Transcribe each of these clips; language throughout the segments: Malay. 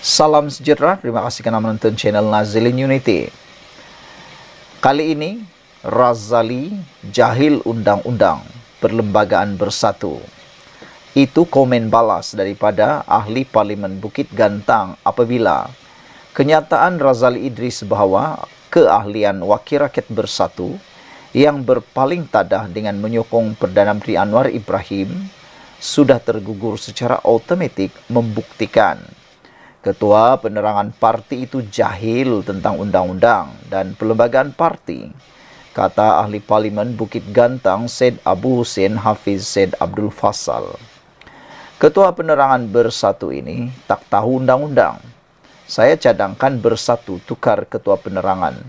Salam sejahtera, terima kasih karena menonton channel Nazilin Unity. Kali ini, Razali jahil undang-undang, perlembagaan bersatu. Itu komen balas daripada ahli Parlimen Bukit Gantang apabila kenyataan Razali Idris bahawa keahlian Wakil Rakyat Bersatu yang berpaling tadah dengan menyokong Perdana Menteri Anwar Ibrahim sudah tergugur secara automatik membuktikan Ketua Penerangan Parti itu jahil tentang undang-undang dan perlembagaan parti, kata ahli Parlimen Bukit Gantang Syed Abu Hussein Hafiz Syed Abdul Fassal. Ketua Penerangan Bersatu ini tak tahu undang-undang. Saya cadangkan bersatu tukar ketua penerangan.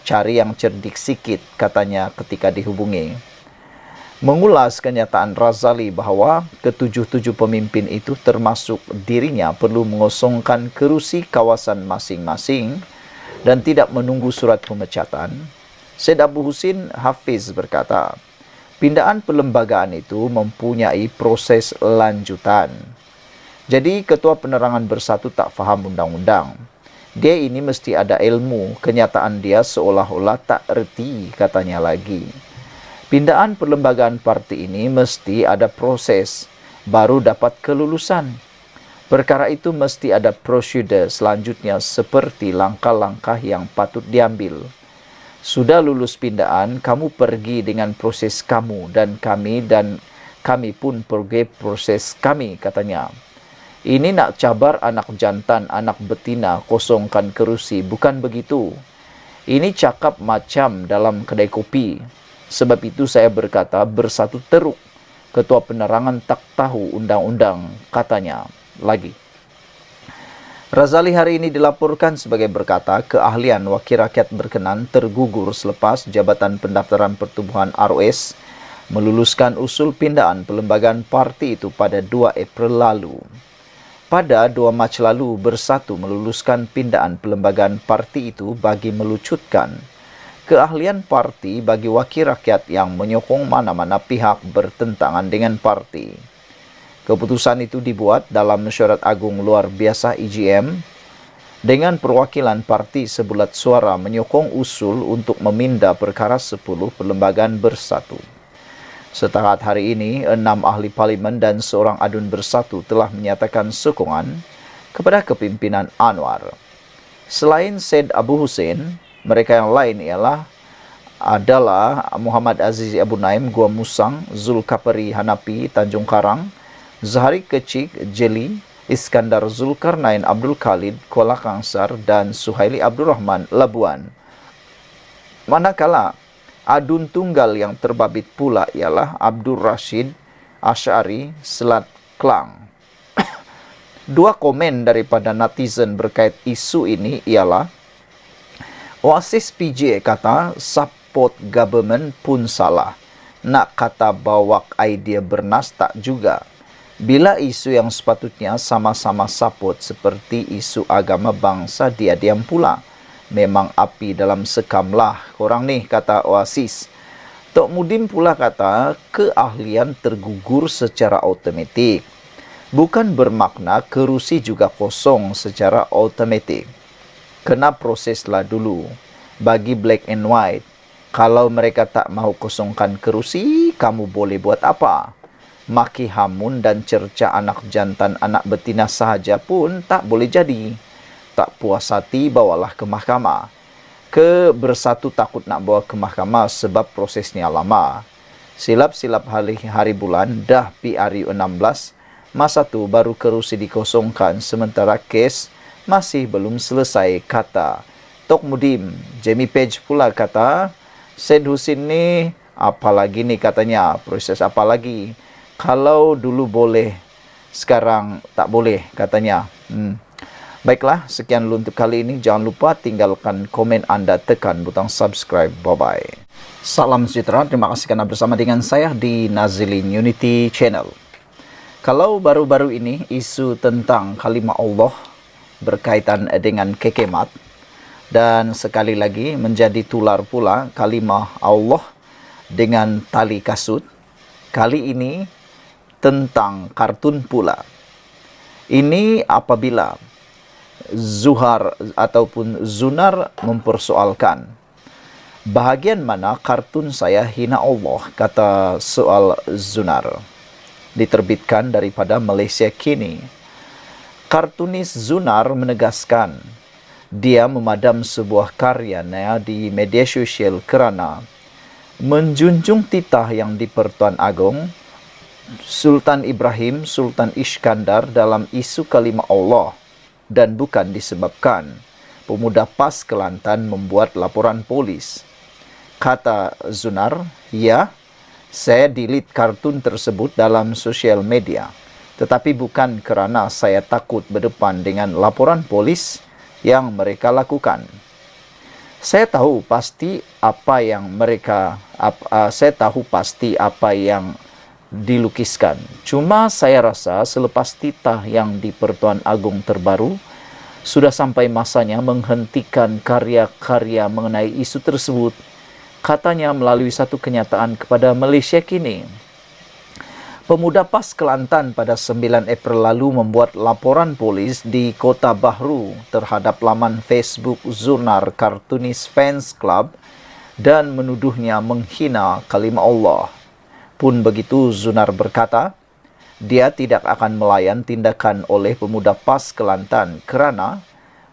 Cari yang cerdik sikit, katanya ketika dihubungi. Mengulas kenyataan Razali bahawa ketujuh-tujuh pemimpin itu termasuk dirinya perlu mengosongkan kerusi kawasan masing-masing dan tidak menunggu surat pemecatan, Syed Abu Hussein Hafiz berkata, pindaan perlembagaan itu mempunyai proses lanjutan. Jadi Ketua Penerangan Bersatu tak faham undang-undang. Dia ini mesti ada ilmu, kenyataan dia seolah-olah tak erti, katanya lagi. Pindaan perlembagaan parti ini mesti ada proses, baru dapat kelulusan. Perkara itu mesti ada prosedur selanjutnya seperti langkah-langkah yang patut diambil. Sudah lulus pindaan, kamu pergi dengan proses kamu dan kami pun pergi proses kami, katanya. Ini nak cabar anak jantan, anak betina, kosongkan kerusi, bukan begitu. Ini cakap macam dalam kedai kopi. Sebab itu saya berkata bersatu teruk. Ketua Penerangan tak tahu undang-undang, katanya lagi. Razali hari ini dilaporkan sebagai berkata keahlian Wakil Rakyat berkenan tergugur selepas Jabatan Pendaftaran Pertubuhan ROS meluluskan usul pindaan perlembagaan parti itu pada 2 April lalu. Pada 2 Mac lalu, Bersatu meluluskan pindaan perlembagaan parti itu bagi melucutkan keahlian parti bagi wakil rakyat yang menyokong mana-mana pihak bertentangan dengan parti. Keputusan itu dibuat dalam Mesyuarat Agung Luar Biasa EGM dengan perwakilan parti sebulat suara menyokong usul untuk meminda perkara 10 perlembagaan bersatu. Setakat hari ini, 6 ahli parlimen dan seorang adun bersatu telah menyatakan sokongan kepada kepimpinan Anwar. Selain Syed Abu Hussein, mereka yang lain adalah Muhammad Aziz Abu Naim, Gua Musang, Zulkapari Hanapi, Tanjung Karang, Zahari Kecik, Jeli, Iskandar Zulkarnain Abdul Khalid, Kuala Kangsar, dan Suhaili Abdul Rahman, Labuan. Manakala adun tunggal yang terbabit pula ialah Abdul Rashid Asy'ari, Selat Klang. Dua komen daripada netizen berkait isu ini ialah Oasis PJ kata support government pun salah. Nak kata bawak idea bernas tak juga. Bila isu yang sepatutnya sama-sama support seperti isu agama bangsa dia diam pula. Memang api dalam sekamlah korang ni, kata Oasis. Tok Mudim pula kata keahlian tergugur secara automatik. Bukan bermakna kerusi juga kosong secara automatik. Kena proseslah dulu, bagi black and white. Kalau mereka tak mahu kosongkan kerusi, kamu boleh buat apa? Maki hamun dan cerca anak jantan, anak betina sahaja pun tak boleh jadi. Tak puas hati, bawalah ke mahkamah. Bersatu takut nak bawa ke mahkamah sebab prosesnya lama. Silap-silap hari bulan, dah PRU 16, masa tu baru kerusi dikosongkan sementara kes masih belum selesai, kata Tok Mudim. Jamie Page pula kata, Syed Husin ni apa lagi ni, katanya, proses apa lagi? Kalau dulu boleh, sekarang tak boleh, katanya. Baiklah, sekian dulu untuk kali ini. Jangan lupa tinggalkan komen anda, tekan butang subscribe. Bye-bye. Salam sejahtera, terima kasih karena bersama dengan saya di Nazilin Unity Channel. Kalau baru-baru ini isu tentang kalimah Allah berkaitan dengan kekemat, dan sekali lagi menjadi tular pula kalimah Allah dengan tali kasut. Kali ini tentang kartun pula. Ini apabila Zuhar ataupun Zunar mempersoalkan, bahagian mana kartun saya hina Allah, kata soal Zunar. Diterbitkan daripada Malaysia Kini. Kartunis Zunar menegaskan, dia memadam sebuah karyanya di media sosial kerana menjunjung titah yang di-Pertuan Agong Sultan Ibrahim Sultan Iskandar dalam isu kalimah Allah, dan bukan disebabkan pemuda PAS Kelantan membuat laporan polis. Kata Zunar, ya, saya delete kartun tersebut dalam sosial media, tetapi bukan kerana saya takut berdepan dengan laporan polis yang mereka lakukan. Saya tahu pasti apa yang dilukiskan. Cuma saya rasa selepas titah yang di Pertuan Agong terbaru, sudah sampai masanya menghentikan karya-karya mengenai isu tersebut, katanya melalui satu kenyataan kepada Malaysia Kini. Pemuda PAS Kelantan pada 9 April lalu membuat laporan polis di Kota Bahru terhadap laman Facebook Zunar Kartunis Fans Club dan menuduhnya menghina kalimah Allah. Pun begitu, Zunar berkata, dia tidak akan melayan tindakan oleh pemuda PAS Kelantan kerana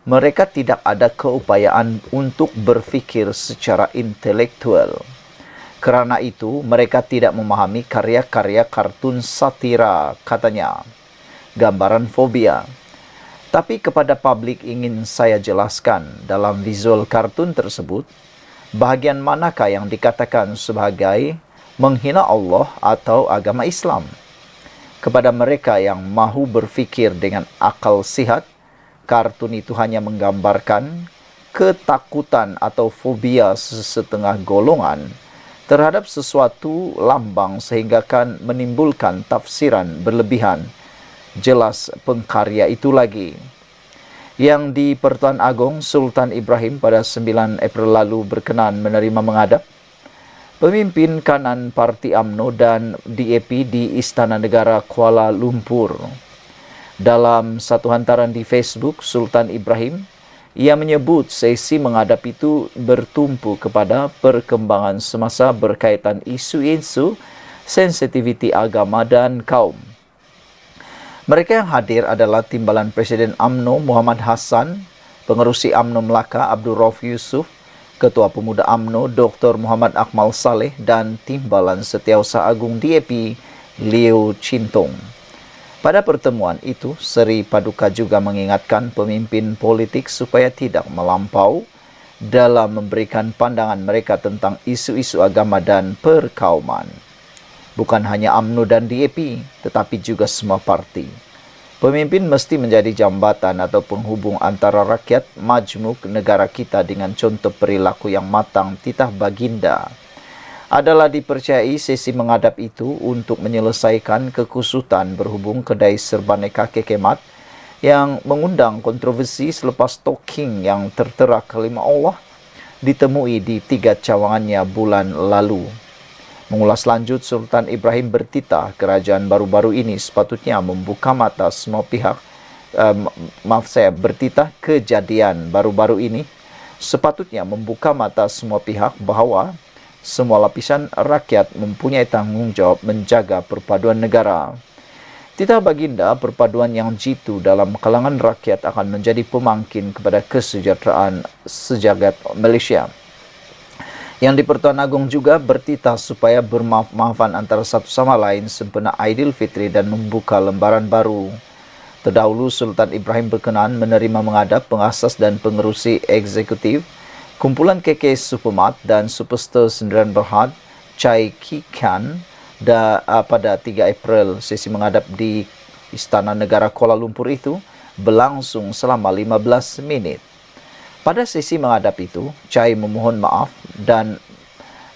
mereka tidak ada keupayaan untuk berfikir secara intelektual. Kerana itu, mereka tidak memahami karya-karya kartun satira, katanya. Gambaran fobia. Tapi kepada publik ingin saya jelaskan, dalam visual kartun tersebut, bahagian manakah yang dikatakan sebagai menghina Allah atau agama Islam? Kepada mereka yang mahu berfikir dengan akal sihat, kartun itu hanya menggambarkan ketakutan atau fobia sesetengah golongan terhadap sesuatu lambang sehingga kan menimbulkan tafsiran berlebihan. Jelas pengkarya itu lagi. Yang di Pertuan Agong, Sultan Ibrahim pada 9 April lalu berkenan menerima menghadap pemimpin kanan Parti UMNO dan DAP di Istana Negara Kuala Lumpur. Dalam satu hantaran di Facebook, Sultan Ibrahim, ia menyebut sesi menghadap itu bertumpu kepada perkembangan semasa berkaitan isu-isu sensitiviti agama dan kaum. Mereka yang hadir adalah Timbalan Presiden UMNO Muhammad Hassan, Pengerusi UMNO Melaka Abdul Rauf Yusuf, Ketua Pemuda UMNO Dr. Muhammad Akmal Saleh dan Timbalan Setiausaha Agung DAP Leo Cintong. Pada pertemuan itu, Seri Paduka juga mengingatkan pemimpin politik supaya tidak melampau dalam memberikan pandangan mereka tentang isu-isu agama dan perkauman. Bukan hanya UMNO dan DAP, tetapi juga semua parti. Pemimpin mesti menjadi jambatan atau penghubung antara rakyat majmuk negara kita dengan contoh perilaku yang matang titah baginda. Adalah dipercayai sesi menghadap itu untuk menyelesaikan kekusutan berhubung kedai serbaneka kekemat yang mengundang kontroversi selepas stalking yang tertera kalimah Allah ditemui di 3 cawangannya bulan lalu. Mengulas lanjut, Sultan Ibrahim bertitah kerajaan baru-baru ini sepatutnya membuka mata semua pihak. Bertitah kejadian baru-baru ini sepatutnya membuka mata semua pihak bahawa semua lapisan rakyat mempunyai tanggungjawab menjaga perpaduan negara. Titah baginda perpaduan yang jitu dalam kalangan rakyat akan menjadi pemangkin kepada kesejahteraan sejagat Malaysia. Yang di Pertuan Agong juga bertitah supaya bermaaf-maafan antara satu sama lain sempena Aidilfitri dan membuka lembaran baru. Terdahulu, Sultan Ibrahim berkenan menerima menghadap pengasas dan pengerusi eksekutif Kumpulan KK Supermat dan Superstar Sendirian Berhad Chai Kikan pada 3 April. Sesi menghadap di Istana Negara Kuala Lumpur itu berlangsung selama 15 menit. Pada sesi menghadap itu, Chai memohon maaf dan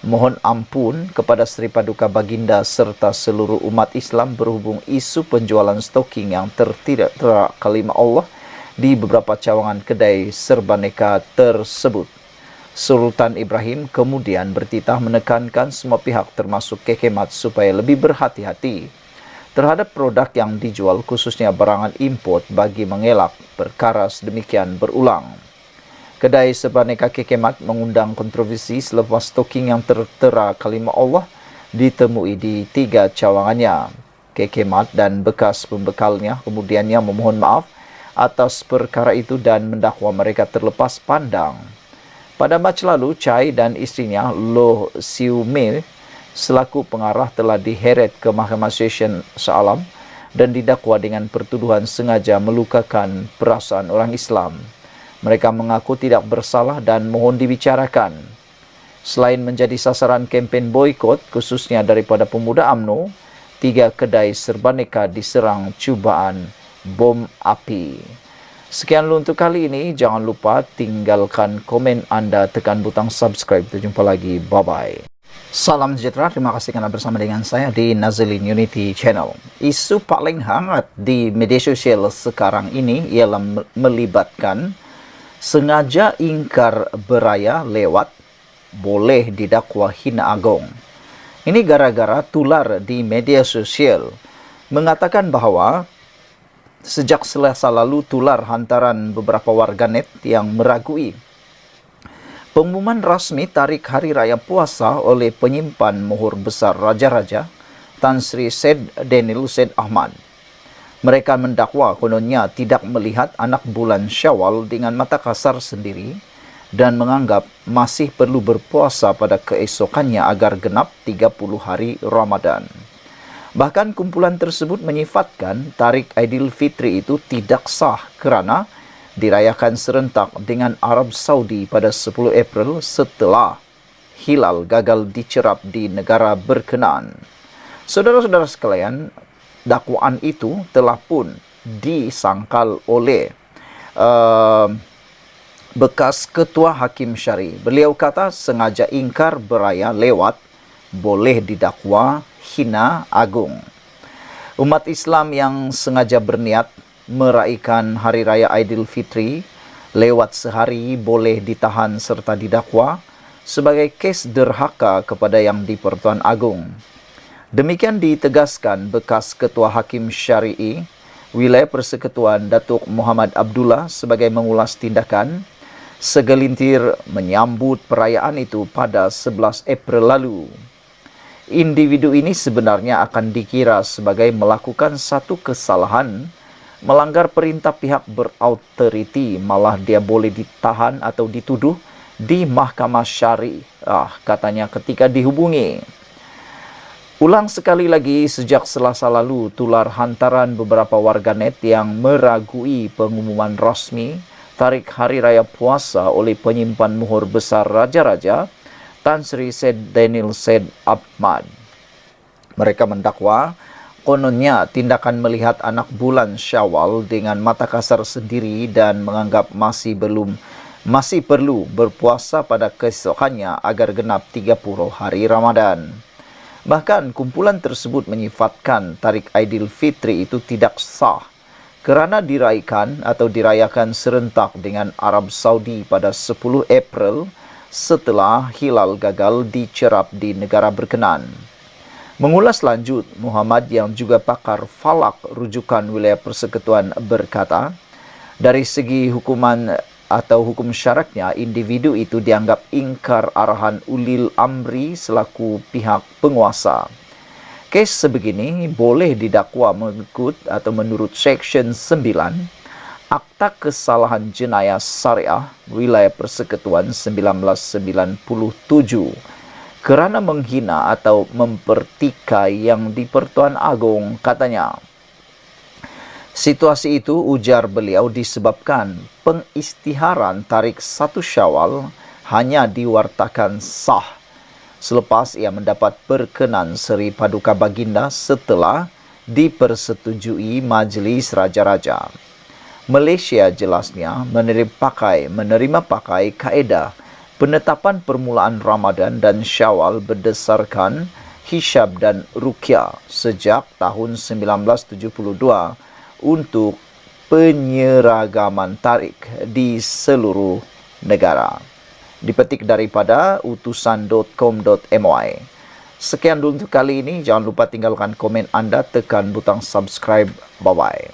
mohon ampun kepada Seri Paduka Baginda serta seluruh umat Islam berhubung isu penjualan stoking yang tertera kalimah Allah di beberapa cawangan kedai serbaneka tersebut. Sultan Ibrahim kemudian bertitah menekankan semua pihak termasuk kekemat supaya lebih berhati-hati terhadap produk yang dijual, khususnya barangan import, bagi mengelak perkara sedemikian berulang. Kedai Serbanneka Kekemat mengundang kontroversi selepas stoking yang tertera kalimah Allah ditemui di 3 cawangannya. Kekemat dan bekas pembekalnya kemudiannya memohon maaf atas perkara itu dan mendakwa mereka terlepas pandang. Pada Mac lalu, Chai dan isterinya Loh Siu Mei selaku pengarah telah diheret ke Mahkamah Session Shah Alam dan didakwa dengan pertuduhan sengaja melukakan perasaan orang Islam. Mereka mengaku tidak bersalah dan mohon dibicarakan. Selain menjadi sasaran kempen boikot khususnya daripada pemuda UMNO, 3 kedai Serbanneka diserang cubaan bom api. Sekian dulu untuk kali ini. Jangan lupa tinggalkan komen anda, tekan butang subscribe. Kita jumpa lagi. Bye-bye. Salam sejahtera, terima kasih kerana bersama dengan saya di Nazilin Unity Channel. Isu paling hangat di media sosial sekarang ini ialah melibatkan sengaja ingkar beraya lewat boleh didakwa hina agung. Ini gara-gara tular di media sosial mengatakan bahawa sejak Selasa lalu tular hantaran beberapa warganet yang meragui pengumuman rasmi tarikh Hari Raya Puasa oleh penyimpan mohor besar Raja-Raja Tan Sri Syed Daniel Syed Ahmad. Mereka mendakwa kononnya tidak melihat anak bulan Syawal dengan mata kasar sendiri dan menganggap masih perlu berpuasa pada keesokannya agar genap 30 hari Ramadan. Bahkan kumpulan tersebut menyifatkan tarikh Aidilfitri itu tidak sah kerana dirayakan serentak dengan Arab Saudi pada 10 April setelah hilal gagal dicerap di negara berkenaan. Saudara-saudara sekalian, dakwaan itu telah pun disangkal oleh bekas Ketua Hakim Syari. Beliau kata sengaja ingkar beraya lewat boleh didakwa hina agung. Umat Islam yang sengaja berniat meraihkan Hari Raya Aidilfitri lewat sehari boleh ditahan serta didakwa sebagai kes derhaka kepada Yang di-Pertuan Agong. Demikian ditegaskan bekas Ketua Hakim Syari'i Wilayah Persekutuan Datuk Muhammad Abdullah sebagai mengulas tindakan segelintir menyambut perayaan itu pada 11 April lalu. Individu ini sebenarnya akan dikira sebagai melakukan satu kesalahan, melanggar perintah pihak berautoriti, malah dia boleh ditahan atau dituduh di Mahkamah Syari, katanya ketika dihubungi. Ulang sekali lagi, sejak Selasa lalu tular hantaran beberapa warganet yang meragui pengumuman rasmi tarikh Hari Raya Puasa oleh penyimpan mohor besar Raja-Raja Tan Sri Syed Daniel Syed Ahmad. Mereka mendakwa kononnya tindakan melihat anak bulan Syawal dengan mata kasar sendiri dan menganggap masih perlu berpuasa pada keesokannya agar genap 30 hari Ramadan. Bahkan kumpulan tersebut menyifatkan tarikh Aidilfitri itu tidak sah kerana dirayakan serentak dengan Arab Saudi pada 10 April setelah hilal gagal dicerap di negara berkenaan. Mengulas lanjut, Muhammad yang juga pakar falak rujukan Wilayah Persekutuan berkata, dari segi hukuman atau hukum syaratnya, individu itu dianggap ingkar arahan ulil amri selaku pihak penguasa. Kes sebegini boleh didakwa mengikut atau menurut Seksyen 9 Akta Kesalahan Jenayah Syariah Wilayah Persekutuan 1997 kerana menghina atau mempertikai Yang di-Pertuan Agong, katanya. Situasi itu, ujar beliau, disebabkan pengistiharan tarikh 1 Syawal hanya diwartakan sah selepas ia mendapat perkenan Seri Paduka Baginda setelah dipersetujui Majlis Raja-Raja. Malaysia jelasnya menerima pakai kaedah penetapan permulaan Ramadan dan Syawal berdasarkan hisab dan ruqyah sejak tahun 1972 untuk penyeragaman tarikh di seluruh negara. Dipetik daripada utusan.com.my. Sekian dulu untuk kali ini. Jangan lupa tinggalkan komen Anda, tekan butang subscribe. Bye-bye.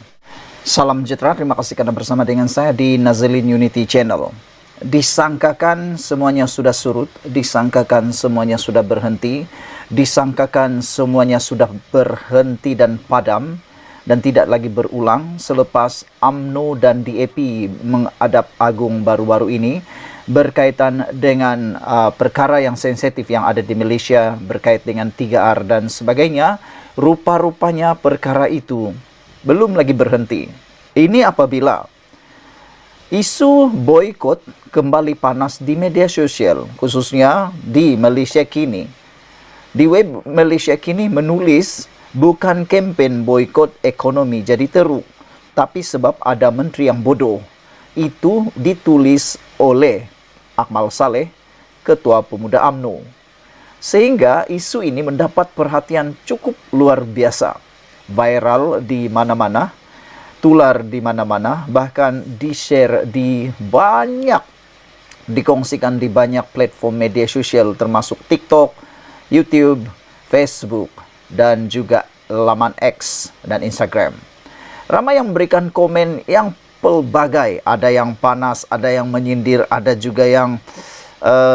Salam sejahtera, terima kasih karena bersama dengan saya di Nazilin Unity Channel. Disangkakan semuanya sudah surut, disangkakan semuanya sudah berhenti, disangkakan semuanya sudah berhenti dan padam, dan tidak lagi berulang selepas UMNO dan DAP menghadap agung baru-baru ini berkaitan dengan perkara yang sensitif yang ada di Malaysia berkait dengan 3R dan sebagainya. Rupa-rupanya perkara itu belum lagi berhenti. Ini apabila isu boikot kembali panas di media sosial, khususnya di Malaysia Kini. Di web Malaysia Kini menulis bukan kempen boikot ekonomi jadi teruk, tapi sebab ada menteri yang bodoh. Itu ditulis oleh Akmal Saleh, Ketua Pemuda UMNO. Sehingga isu ini mendapat perhatian cukup luar biasa. Viral di mana-mana, tular di mana-mana, bahkan di-share di banyak, dikongsikan di banyak platform media sosial termasuk TikTok, YouTube, Facebook, dan juga laman X dan Instagram. Ramai yang memberikan komen yang pelbagai, ada yang panas, ada yang menyindir, ada juga yang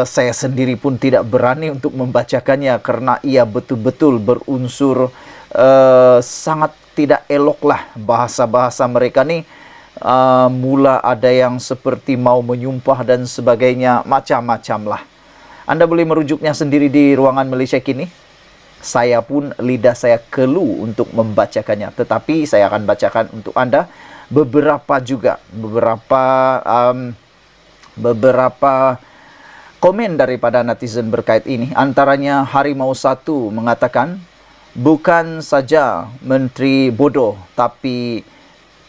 saya sendiri pun tidak berani untuk membacakannya karena ia betul-betul berunsur sangat tidak elok lah bahasa-bahasa mereka nih. Mula ada yang seperti mau menyumpah dan sebagainya, macam-macam lah. Anda boleh merujuknya sendiri di ruangan Malaysia Kini. Saya pun lidah saya kelu untuk membacakannya, tetapi saya akan bacakan untuk Anda beberapa komen daripada netizen berkait ini. Antaranya Harimau 1 mengatakan, bukan saja menteri bodoh tapi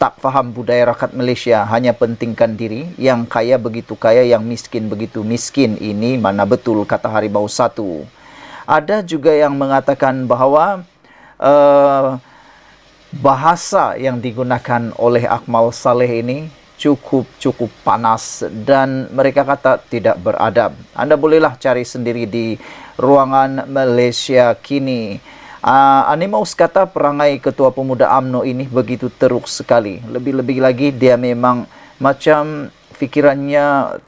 tak faham budaya rakyat Malaysia, hanya pentingkan diri, yang kaya begitu kaya, yang miskin begitu miskin. Ini mana betul, kata Harimau 1. Ada juga yang mengatakan bahawa bahasa yang digunakan oleh Akmal Saleh ini cukup panas dan mereka kata tidak beradab. Anda bolehlah cari sendiri di ruangan Malaysia Kini. Animaus kata perangai Ketua Pemuda UMNO ini begitu teruk sekali. Lebih-lebih lagi dia memang macam fikirannya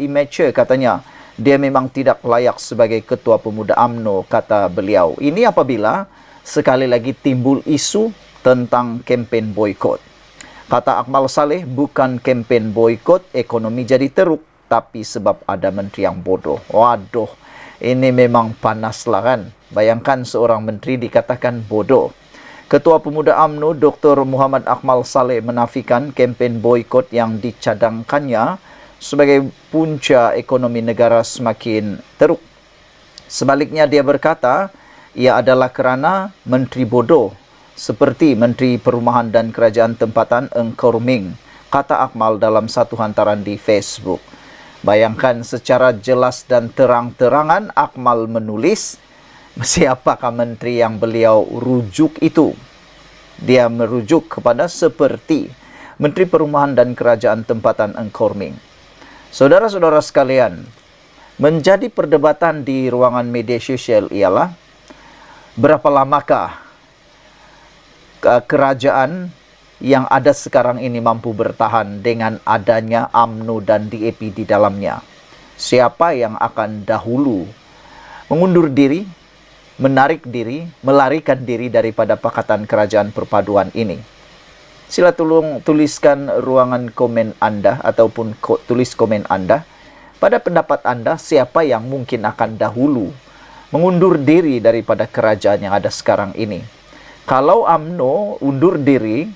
immature katanya. Dia memang tidak layak sebagai Ketua Pemuda UMNO, kata beliau. Ini apabila sekali lagi timbul isu tentang kempen boikot. Kata Akmal Saleh, bukan kempen boikot ekonomi jadi teruk, tapi sebab ada menteri yang bodoh. Waduh, ini memang panas lah kan. Bayangkan seorang menteri dikatakan bodoh. Ketua Pemuda UMNO Dr. Muhammad Akmal Saleh menafikan kempen boikot yang dicadangkannya sebagai punca ekonomi negara semakin teruk. Sebaliknya dia berkata, ia adalah kerana menteri bodoh seperti Menteri Perumahan dan Kerajaan Tempatan Eng Kor Ming, kata Akmal dalam satu hantaran di Facebook. Bayangkan secara jelas dan terang-terangan Akmal menulis siapakah menteri yang beliau rujuk itu. Dia merujuk kepada seperti Menteri Perumahan dan Kerajaan Tempatan Eng Kor Ming. Saudara-saudara sekalian, menjadi perdebatan di ruangan media sosial ialah berapa lamakah kerajaan yang ada sekarang ini mampu bertahan dengan adanya UMNO dan DAP di dalamnya. Siapa yang akan dahulu mengundur diri, menarik diri, melarikan diri daripada Pakatan Kerajaan Perpaduan ini? Sila tolong tuliskan ruangan komen Anda ataupun tulis komen Anda. Pada pendapat Anda, siapa yang mungkin akan dahulu mengundur diri daripada kerajaan yang ada sekarang ini? Kalau UMNO undur diri,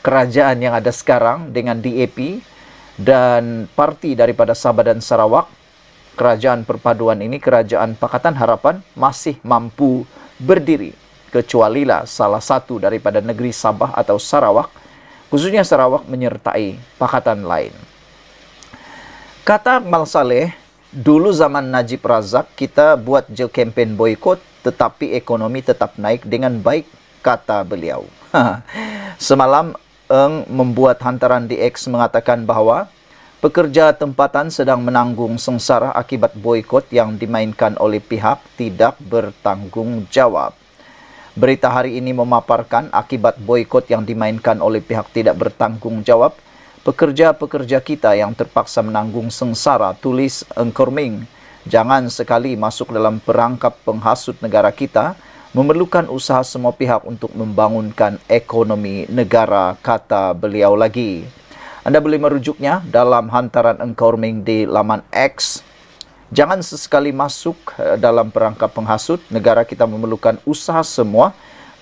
kerajaan yang ada sekarang dengan DAP dan parti daripada Sabah dan Sarawak, kerajaan perpaduan ini, kerajaan Pakatan Harapan masih mampu berdiri. Kecualilah salah satu daripada negeri Sabah atau Sarawak, khususnya Sarawak, menyertai pakatan lain. Kata Akmal Saleh, dulu zaman Najib Razak kita buat je kempen boikot tetapi ekonomi tetap naik dengan baik, kata beliau. Semalam Eng membuat hantaran di X mengatakan bahawa Pekerja tempatan sedang menanggung sengsara akibat boikot yang dimainkan oleh pihak tidak bertanggung jawab. Berita hari ini memaparkan akibat boikot yang dimainkan oleh pihak tidak bertanggung jawab, pekerja-pekerja kita yang terpaksa menanggung sengsara, tulis Engkorming. Jangan sekali masuk dalam perangkap penghasut negara kita, memerlukan usaha semua pihak untuk membangunkan ekonomi negara, kata beliau lagi. Anda boleh merujuknya dalam hantaran Engkorming di laman X. Jangan sesekali masuk dalam perangkap penghasut. Negara kita memerlukan usaha semua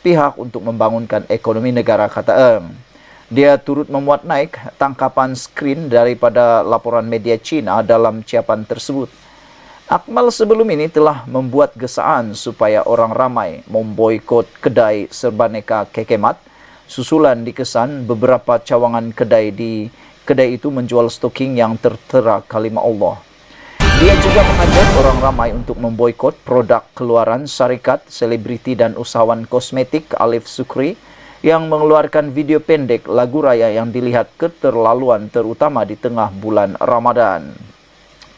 pihak untuk membangunkan ekonomi negara, kata Eng. Dia turut memuat naik tangkapan skrin daripada laporan media Cina dalam ciapan tersebut. Akmal sebelum ini telah membuat gesaan supaya orang ramai memboikot kedai serbaneka Kekemat. Susulan dikesan beberapa cawangan kedai itu menjual stoking yang tertera kalimah Allah. Dia juga mengajak orang ramai untuk memboikot produk keluaran syarikat, selebriti dan usahawan kosmetik Alif Sukri yang mengeluarkan video pendek lagu raya yang dilihat keterlaluan terutama di tengah bulan Ramadan.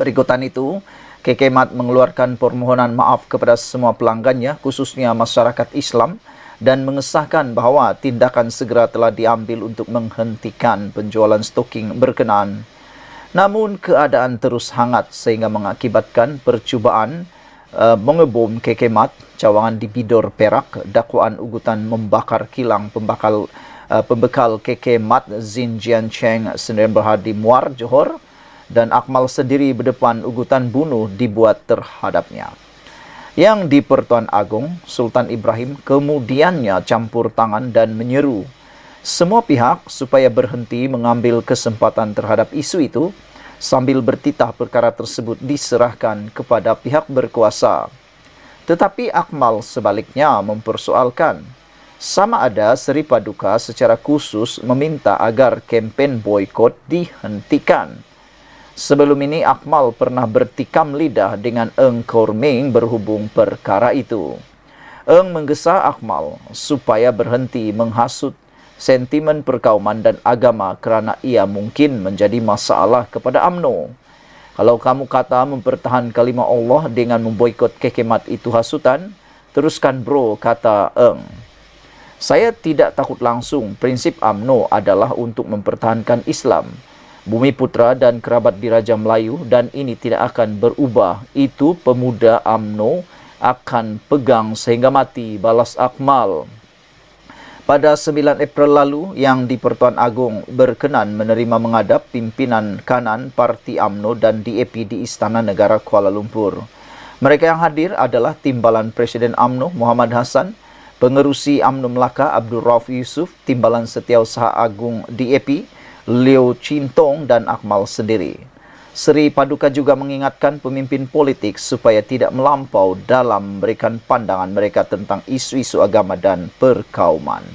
Berikutan itu, Kekemat mengeluarkan permohonan maaf kepada semua pelanggannya, khususnya masyarakat Islam, dan mengesahkan bahawa tindakan segera telah diambil untuk menghentikan penjualan stoking berkenaan. Namun keadaan terus hangat sehingga mengakibatkan percubaan mengebom Kekemat, cawangan di Bidor, Perak, dakwaan ugutan membakar kilang pembekal Kekemat Xinjiang Cheng Sdn Bhd di Muar, Johor, dan Akmal sendiri berdepan ugutan bunuh dibuat terhadapnya. Yang di Pertuan Agong, Sultan Ibrahim kemudiannya campur tangan dan menyeru semua pihak supaya berhenti mengambil kesempatan terhadap isu itu sambil bertitah perkara tersebut diserahkan kepada pihak berkuasa. Tetapi Akmal sebaliknya mempersoalkan sama ada Seri Paduka secara khusus meminta agar kempen boikot dihentikan. Sebelum ini Akmal pernah bertikam lidah dengan Eng Korming berhubung perkara itu. Eng menggesa Akmal supaya berhenti menghasut sentimen perkauman dan agama kerana ia mungkin menjadi masalah kepada UMNO. Kalau kamu kata mempertahankan kalimah Allah dengan memboikot Kekemat itu hasutan, teruskan bro, kata Eng. Saya tidak takut langsung. Prinsip UMNO adalah untuk mempertahankan Islam, Bumi Putra dan kerabat diraja Melayu, dan ini tidak akan berubah. Itu pemuda UMNO akan pegang sehingga mati, balas Akmal. Pada 9 April lalu, yang di Pertuan Agong berkenan menerima menghadap pimpinan kanan Parti UMNO dan DAP di Istana Negara Kuala Lumpur. Mereka yang hadir adalah Timbalan Presiden UMNO Muhammad Hassan, Pengerusi UMNO Melaka Abdul Rauf Yusuf, Timbalan Setiausaha Agung DAP Leo Cintong dan Akmal sendiri. Seri Paduka juga mengingatkan pemimpin politik supaya tidak melampau dalam memberikan pandangan mereka tentang isu-isu agama dan perkauman.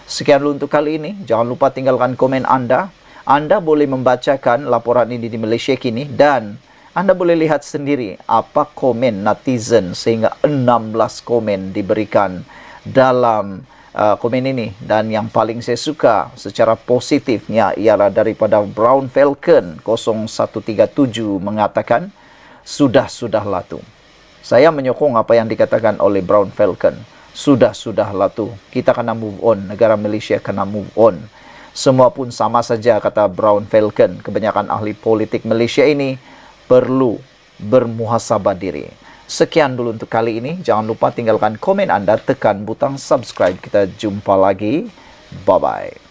Sekian dulu untuk kali ini. Jangan lupa tinggalkan komen Anda. Anda boleh membacakan laporan ini di Malaysia Kini dan Anda boleh lihat sendiri apa komen netizen sehingga 16 komen diberikan dalam komen ini. Dan yang paling saya suka secara positifnya ialah daripada Brown Falcon 0137 mengatakan sudah-sudahlah tu. Saya menyokong apa yang dikatakan oleh Brown Falcon. Sudah-sudahlah tu. Kita kena move on. Negara Malaysia kena move on. Semua pun sama saja, kata Brown Falcon. Kebanyakan ahli politik Malaysia ini perlu bermuhasabah diri. Sekian dulu untuk kali ini. Jangan lupa tinggalkan komen Anda, tekan butang subscribe. Kita jumpa lagi. Bye-bye.